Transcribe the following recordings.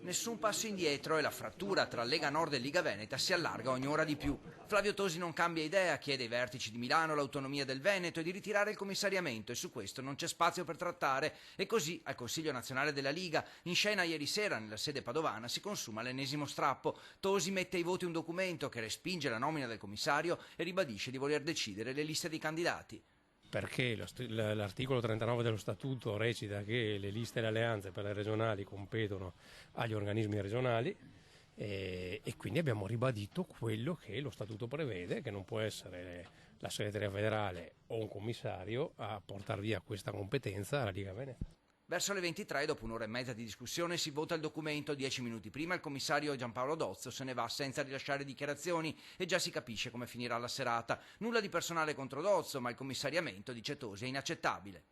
Nessun passo indietro e la frattura tra Lega Nord e Liga Veneta si allarga ogni ora di più. Flavio Tosi non cambia idea, chiede ai vertici di Milano l'autonomia del Veneto e di ritirare il commissariamento, e su questo non c'è spazio per trattare. E così al Consiglio nazionale della Liga, in scena ieri sera nella sede padovana, si consuma l'ennesimo strappo. Tosi mette ai voti un documento che respinge la nomina del commissario e ribadisce di voler decidere le liste dei candidati. Perché l'articolo 39 dello Statuto recita che le liste e le alleanze per le regionali competono agli organismi regionali e quindi abbiamo ribadito quello che lo Statuto prevede, che non può essere la segreteria federale o un commissario a portare via questa competenza alla Liga Veneta. Verso le 23, dopo un'ora e mezza di discussione, si vota il documento. 10 minuti prima il commissario Giampaolo Dozzo se ne va senza rilasciare dichiarazioni e già si capisce come finirà la serata. Nulla di personale contro Dozzo, ma il commissariamento, dice Tosi, è inaccettabile.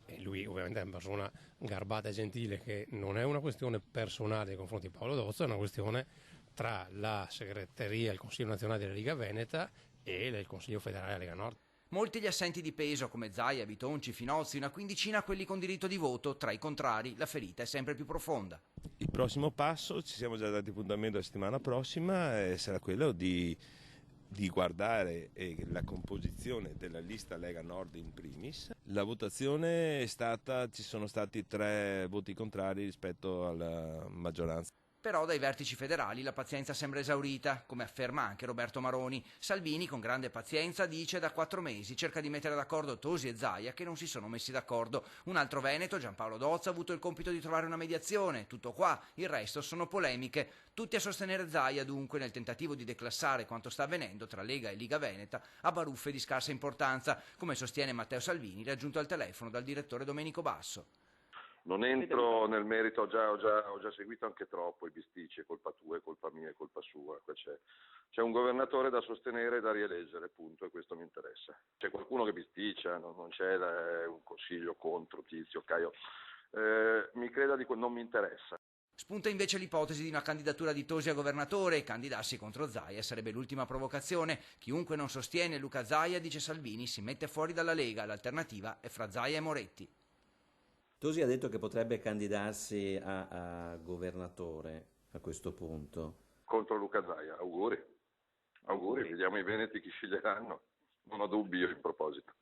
E lui ovviamente è una persona garbata e gentile, che non è una questione personale nei confronti di Paolo Dozzo, è una questione tra la segreteria e il Consiglio nazionale della Liga Veneta e il Consiglio federale della Lega Nord. Molti gli assenti di peso come Zaia, Bitonci, Finozzi, una quindicina quelli con diritto di voto. Tra i contrari la ferita è sempre più profonda. Il prossimo passo, ci siamo già dati appuntamento la settimana prossima, sarà quello di guardare la composizione della lista Lega Nord in primis. La votazione è stata, ci sono stati 3 voti contrari rispetto alla maggioranza. Però dai vertici federali la pazienza sembra esaurita, come afferma anche Roberto Maroni. Salvini, con grande pazienza, dice da 4 mesi cerca di mettere d'accordo Tosi e Zaia, che non si sono messi d'accordo. Un altro veneto, Giampaolo Dozzo, ha avuto il compito di trovare una mediazione. Tutto qua, il resto sono polemiche. Tutti a sostenere Zaia, dunque, nel tentativo di declassare quanto sta avvenendo tra Lega e Liga Veneta a baruffe di scarsa importanza, come sostiene Matteo Salvini, raggiunto al telefono dal direttore Domenico Basso. Non entro nel merito, ho già seguito anche troppo i bisticci, è colpa tua, è colpa mia, è colpa sua. Qua c'è un governatore da sostenere e da rieleggere, punto, e questo mi interessa. C'è qualcuno che bisticcia, non c'è un consiglio contro Tizio, Caio. Mi creda, non mi interessa. Spunta invece l'ipotesi di una candidatura di Tosi a governatore, e candidarsi contro Zaia sarebbe l'ultima provocazione. Chiunque non sostiene Luca Zaia, dice Salvini, si mette fuori dalla Lega, l'alternativa è fra Zaia e Moretti. Tosi ha detto che potrebbe candidarsi a governatore a questo punto. Contro Luca Zaia, auguri, vediamo i veneti chi sceglieranno, non ho dubbi io in proposito.